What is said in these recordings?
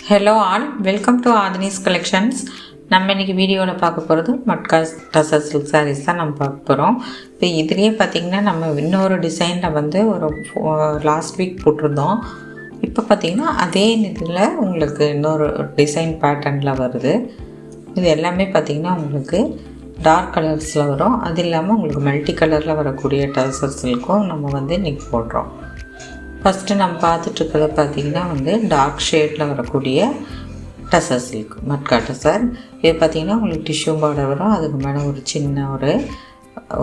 Hello all, welcome to Aadhini's collections. நம்ம இன்றைக்கி வீடியோவில் பார்க்க போகிறது மட்கா டசர் சில்க் சாரீஸ் தான் நம்ம பார்க்க போகிறோம். இப்போ இதுலேயே பார்த்திங்கன்னா நம்ம இன்னொரு டிசைனில் வந்து ஒரு லாஸ்ட் வீக் போட்டிருந்தோம். இப்போ பார்த்திங்கன்னா அதே இதில் உங்களுக்கு இன்னொரு டிசைன் பேட்டர்னில் வருது. இது எல்லாமே பார்த்திங்கன்னா உங்களுக்கு டார்க் கலர்ஸில் வரும். அது இல்லாமல் உங்களுக்கு மல்டி கலரில் வரக்கூடிய டசர் சில்க்கும் நம்ம வந்து இன்றைக்கி போடுறோம். ஃபஸ்ட்டு நம்ம பார்த்துட்ருக்கிறது பார்த்திங்கன்னா வந்து டார்க் ஷேடில் வரக்கூடிய டசர் சில்க் மட்கா டசர். இது பார்த்திங்கன்னா உங்களுக்கு டிஷ்யூ பார்டர் வரும். அதுக்கு மேலே ஒரு சின்ன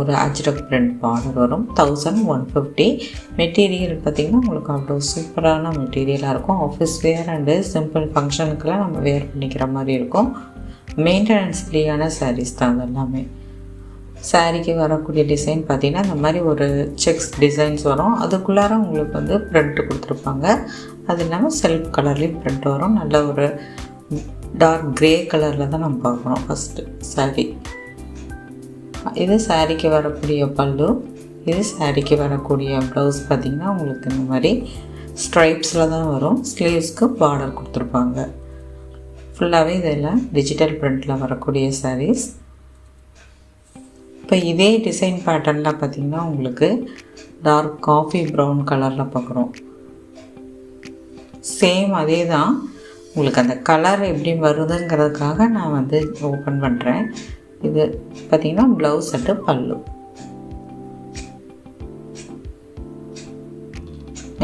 ஒரு அஜ்ரக் பிரிண்ட் பார்டர் வரும். 1150. மெட்டீரியல் பார்த்திங்கன்னா உங்களுக்கு அவ்வளோ சூப்பரான மெட்டீரியலாக இருக்கும். ஆஃபீஸ் வேர் அண்டு சிம்பிள் ஃபங்க்ஷனுக்கெல்லாம் நம்ம வேர் பண்ணிக்கிற மாதிரி இருக்கும். மெயின்டெனன்ஸ் ஃப்ரீயான சாரீஸ் தான் அது எல்லாமே. சாரீக்கு வரக்கூடிய டிசைன் பார்த்திங்கன்னா இந்த மாதிரி ஒரு செக்ஸ் டிசைன்ஸ் வரும். அதுக்குள்ளார உங்களுக்கு வந்து ப்ரிண்ட்டு கொடுத்துருப்பாங்க. அது இல்லாமல் செல்ஃப் கலர்லேயும் ப்ரிண்ட் வரும். நல்ல ஒரு டார்க் க்ரே கலரில் தான் நம்ம பார்க்குறோம் ஃபஸ்ட்டு சாரீ. இது சாரீக்கு வரக்கூடிய பல்லு. இது சாரீக்கு வரக்கூடிய ப்ளவுஸ் பார்த்திங்கன்னா உங்களுக்கு இந்த மாதிரி ஸ்ட்ரைப்ஸில் தான் வரும். ஸ்லீவ்ஸ்க்கு பார்டர் கொடுத்துருப்பாங்க. ஃபுல்லாகவே இதெல்லாம் டிஜிட்டல் ப்ரிண்டில் வரக்கூடிய சாரீஸ். இப்போ இதே டிசைன் பேட்டர்னில் பார்த்திங்கன்னா உங்களுக்கு டார்க் காஃபி ப்ரௌன் கலரில் பார்க்குறோம். சேம் அதே தான். உங்களுக்கு அந்த கலர் எப்படி வருதுங்கிறதுக்காக நான் வந்து ஓப்பன் பண்ணுறேன். இது பார்த்திங்கன்னா ப்ளவுஸ் அட்டு பல்லு.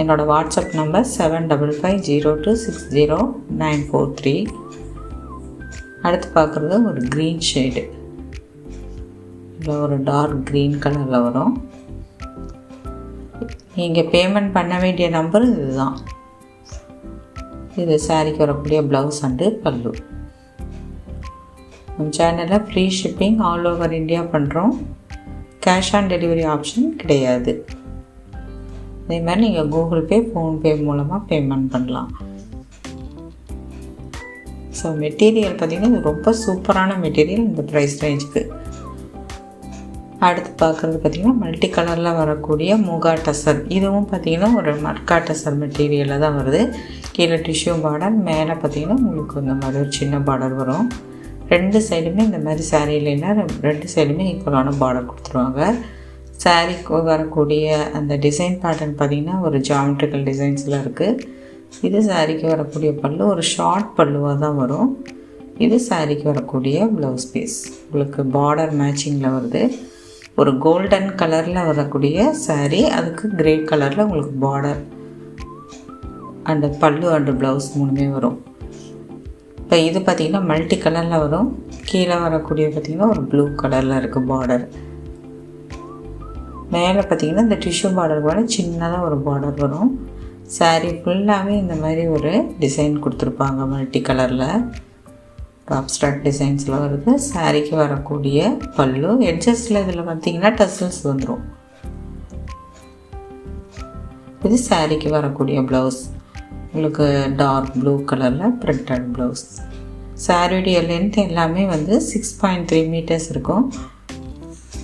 என்னோடய வாட்ஸ்அப் நம்பர் 7550260943. அடுத்து பார்க்குறது ஒரு க்ரீன் ஷேடு. ஒரு டார்க் க்ரீன் கலரில் வரும். நீங்கள் பேமெண்ட் பண்ண வேண்டிய நம்பர் இதுதான். இது சாரீக்கு வரக்கூடிய ப்ளவுஸ் அண்டு பல்லு. நம்ம சேனலில் free shipping all over India பண்ணுறோம். கேஷ் ஆன் டெலிவரி ஆப்ஷன் கிடையாது. அதே மாதிரி நீங்கள் கூகுள் பே, ஃபோன்பே மூலமாக பேமெண்ட் பண்ணலாம். ஸோ மெட்டீரியல் பார்த்திங்கன்னா இது ரொம்ப சூப்பரான மெட்டீரியல் இந்த ப்ரைஸ் ரேஞ்சுக்கு. அடுத்து பார்க்குறது பார்த்திங்கன்னா மல்டி கலரில் வரக்கூடிய முகா டசர். இதுவும் பார்த்திங்கன்னா ஒரு மட்கா டசர் மெட்டீரியலில் தான் வருது. கீழே டிஷ்யூ பார்டர், மேலே பார்த்திங்கன்னா உங்களுக்கு இந்த மாதிரி ஒரு சின்ன பார்டர் வரும். ரெண்டு சைடுமே இந்த மாதிரி சாரீலைனா ரெண்டு சைடுமே ஈக்குவலான பார்டர் கொடுத்துருவாங்க. சாரீக்கு வரக்கூடிய அந்த டிசைன் பேட்டர்ன் பார்த்திங்கன்னா ஒரு ஜாமெட்ரிக்கல் டிசைன்ஸில் இருக்குது. இது சாரீக்கு வரக்கூடிய பல்லு ஒரு ஷார்ட் பல்லுவாக தான் வரும். இது சாரீக்கு வரக்கூடிய ப்ளவுஸ் பீஸ். உங்களுக்கு பார்டர் மேட்சிங்கில் வருது. ஒரு கோல்டன் கலரில் வரக்கூடிய சாரீ, அதுக்கு க்ரே கலரில் உங்களுக்கு பார்டர் அண்டு பல்லு அண்டு ப்ளவுஸ் மூணுமே வரும். இப்போ இது பார்த்திங்கன்னா மல்டி கலரில் வரும். கீழே வரக்கூடிய பார்த்திங்கன்னா ஒரு ப்ளூ கலரில் இருக்குது பார்டர். மேலே பார்த்திங்கன்னா இந்த டிஷ்யூ பார்டர் கூட சின்னதாக ஒரு பார்டர் வரும். சாரீ ஃபுல்லாகவே இந்த மாதிரி ஒரு டிசைன் கொடுத்துருப்பாங்க மல்டி கலரில். அப்ஸ்ட்ராக்ட் டிசைன்ஸில் வருது. சாரீக்கு வரக்கூடிய பல்லு எட்ஜஸ்டில் இதில் பார்த்திங்கன்னா டசல்ஸ் வந்துடும். இது சாரீக்கு வரக்கூடிய ப்ளவுஸ். உங்களுக்கு டார்க் ப்ளூ கலரில் பிரிண்டட் ப்ளவுஸ். சாரியுடைய லென்த் எல்லாமே வந்து 6.3 மீட்டர்ஸ் இருக்கும்.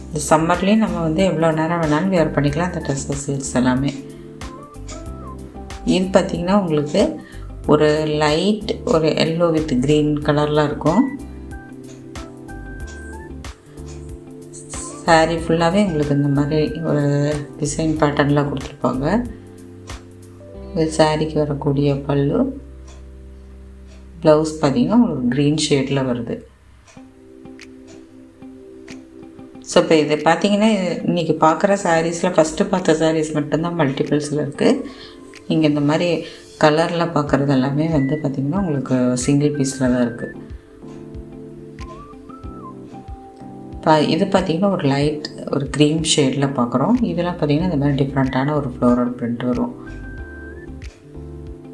இந்த சம்மர்லேயும் நம்ம வந்து எவ்வளோ நேரம் வேணாலும் வேர் பண்ணிக்கலாம் அந்த டசர் சில்க்ஸ் எல்லாமே. இது பார்த்திங்கன்னா உங்களுக்கு ஒரு லைட் ஒரு எல்லோ வித் க்ரீன் கலரில் இருக்கும். சாரீ ஃபுல்லாகவே உங்களுக்கு இந்த மாதிரி ஒரு டிசைன் பேட்டர்னில் கொடுத்துருப்பாங்க. இது சாரீக்கு வரக்கூடிய பல்லு. ப்ளவுஸ் பார்த்திங்கன்னா ஒரு க்ரீன் ஷேடில் வருது. ஸோ இப்போ இதை பார்த்திங்கன்னா இன்றைக்கி பார்க்குற சாரீஸில் ஃபஸ்ட்டு பார்த்த சாரீஸ் மட்டும்தான் மல்டிபிள்ஸில் இருக்குது. நீங்கள் இந்த மாதிரி கலரில் பார்க்குறது எல்லாமே வந்து பார்த்திங்கன்னா உங்களுக்கு சிங்கிள் பீஸில் தான் இருக்குது. இது பார்த்திங்கன்னா ஒரு லைட் ஒரு க்ரீம் ஷேடில் பார்க்குறோம். இதெல்லாம் பார்த்திங்கன்னா இந்த மாதிரி டிஃப்ரெண்ட்டான ஒரு ஃப்ளோரல் பிரிண்ட் வரும்.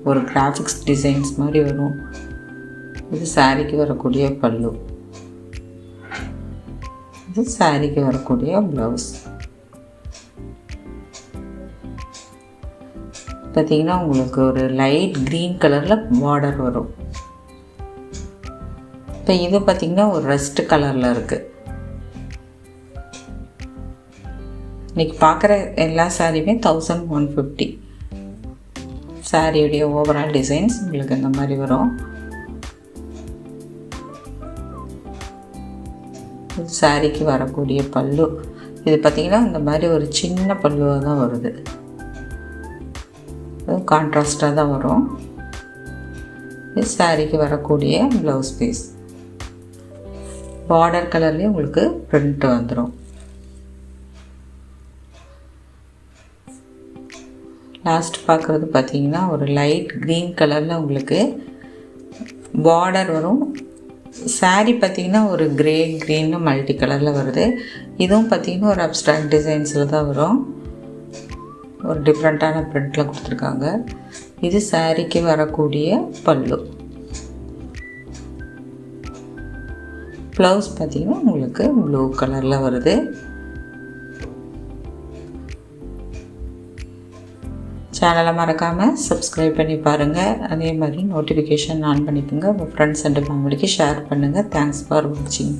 ஒரு கிராஃபிக்ஸ் டிசைன்ஸ் மாதிரி வரும். இது சாரீக்கு வரக்கூடிய பல்லு. இது சாரீக்கு வரக்கூடிய ப்ளவுஸ். பார்த்திங்கன்னா உங்களுக்கு ஒரு லைட் க்ரீன் கலரில் பார்டர் வரும். இப்போ இது பார்த்திங்கன்னா ஒரு ரஸ்ட் கலரில் இருக்குது. இன்றைக்கி பார்க்குற எல்லா சாரியுமே 1150. சாரியுடைய ஓவரால் டிசைன்ஸ் உங்களுக்கு இந்த மாதிரி வரும். சாரிக்கு வரக்கூடிய பல்லு இது பார்த்திங்கன்னா இந்த மாதிரி ஒரு சின்ன பல்லுவாக தான் வருது. கான்ட்ராஸ்டாக தான் வரும். இது சாரிக்கு வரக்கூடிய ப்ளவுஸ் பீஸ். பார்டர் கலர்லேயும் உங்களுக்கு பிரிண்ட் வந்துடும். லாஸ்ட் பார்க்குறது பார்த்திங்கன்னா ஒரு லைட் க்ரீன் கலரில் உங்களுக்கு பார்டர் வரும். சாரீ பார்த்திங்கன்னா ஒரு கிரே க்ரீன்னு மல்டி கலரில் வருது. இதுவும் பார்த்திங்கன்னா ஒரு அப்ஸ்ட்ராக்ட் டிசைன்ஸில் தான் வரும். ஒரு டிஃப்ரெண்ட்டான பிரிண்டில் கொடுத்துருக்காங்க. இது சாரீக்கு வரக்கூடிய பல்லு. ப்ளவுஸ் பார்த்திங்கன்னா உங்களுக்கு ப்ளூ கலரில் வருது. சேனலை மறக்காமல் சப்ஸ்கிரைப் பண்ணி பாருங்கள். அதே மாதிரி நோட்டிஃபிகேஷன் ஆன் பண்ணிக்கோங்க. உங்கள் ஃப்ரெண்ட்ஸ் அண்ட் ஃபேமிலிக்கு ஷேர் பண்ணுங்கள். தேங்க்ஸ் ஃபார் வாட்சிங்.